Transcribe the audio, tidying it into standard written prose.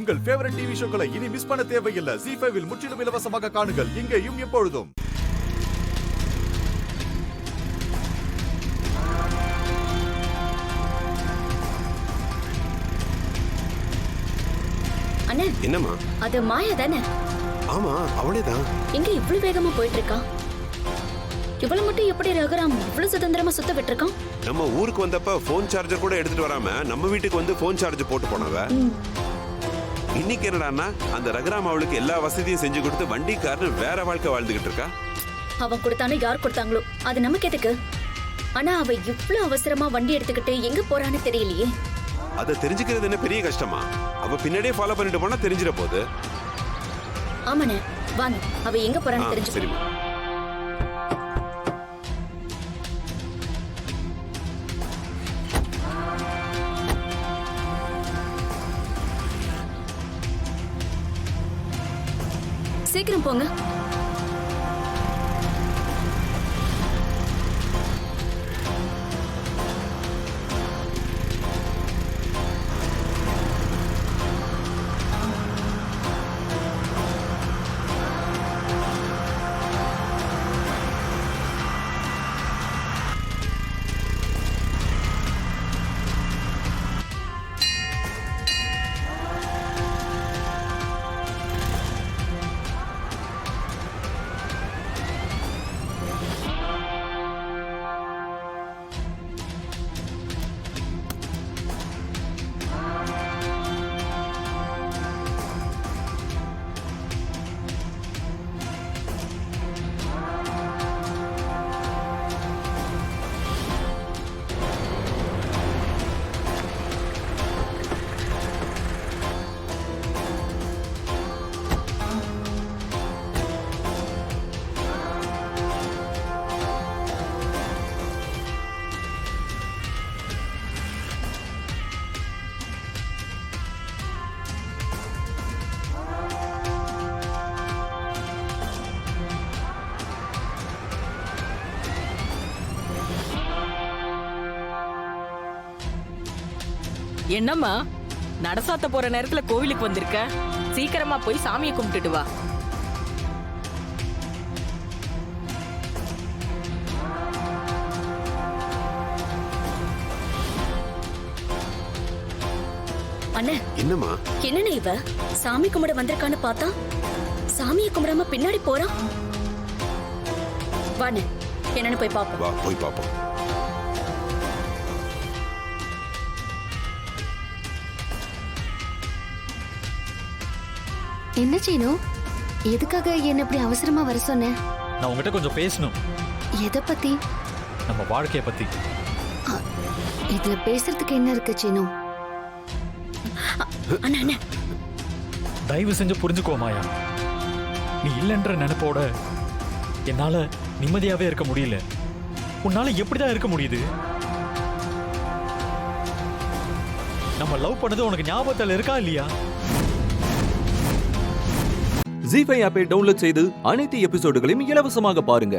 உங்கள் favourite TV ஷோக்களை இனி miss பண்ண தேவையில்லை. ZEE5 இல் முற்றிலும் இலவசமாக காணுங்கள். இங்கேயும் எப்பொழுதும். அண்ணே, என்னம்மா? அது மாயா தானே? ஆமா, அவளேதான். எங்க இவ்வளவு வேகமா போயிட்டு இருக்கா? இவ்வளவு மட்டும் எப்படி ரகுராம் இவ்வளவு சுதந்திரமா சுத்த விட்டுருக்கான்? நம்ம ஊருக்கு வந்தப்ப போன் சார்ஜர் கூட எடுத்துட்டு வராம நம்ம வீட்டுக்கு வந்து போன் சார்ஜ் போட்டு போனவ. இன்னைக்கு என்னடான்னா அந்த ரகுராம் அவளுக்கு எல்லா வசதியும் செஞ்சு கொடுத்து வண்டிக்காரன் வேற வாழ்க்கை வாழ்ந்துகிட்டு இருக்கா. அவன் கொடுத்தானோ யார் கொடுத்தாங்களோ அது நமக்கு எதுக்கு? ஆனா அவ இவ்வளவு அவசரமா வண்டி எடுத்துக்கிட்டு எங்க போறான்னு தெரியலையே. அதை தெரிஞ்சுக்கிறது என்ன பெரிய கஷ்டமா? அவ பின்னாடியே ஃபாலோ பண்ணிட்டு போனா தெரிஞ்சிட போகுது. ஆமாண்ணே, வாங்க அவ எங்க போறான்னு தெரிஞ்சு. சரிம்மா. சீக்கிரம் போங்க. என்னம்மா, நடசாத்த போற நேரத்துல கோவிலுக்கு வந்திருக்க? சீக்கிரமா போய் சாமியை கும்பிட்டுட்டு வா. அண்ணே, என்னம்மா? என்னண்ணே இவ சாமி கும்பிட வந்திருக்கான்னு பார்த்தா சாமியை கும்பிடாம பின்னாடி போறான். வாண்ணே, என்னன்னு போய் பாப்போம். வா போய் பாப்போம். என்ன சீனு, எதுக்காக என்ன இப்படி அவசரமா வர சொன்ன? நான் உங்ககிட்ட கொஞ்சம் பேசணும். எதை பத்தி? நம்ம வாழ்க்கைய பத்தி. இதுல பேசுறதுக்கு என்ன இருக்கு சீனு? அண்ணா அண்ணா, தயவு செஞ்சு புரிஞ்சுக்கோ மாயா. நீ இல்லைன்ற நினைப்போட என்னால நிம்மதியாவே இருக்க முடியல. உன்னால எப்படிதான் இருக்க முடியுது? நம்ம லவ் பண்ணது உனக்கு ஞாபகத்துல இருக்கா இல்லையா? ZEE5 ஆப்பை டவுன்லோட் செய்து அனைத்து எபிசோடுகளையும் இலவசமாக பாருங்க.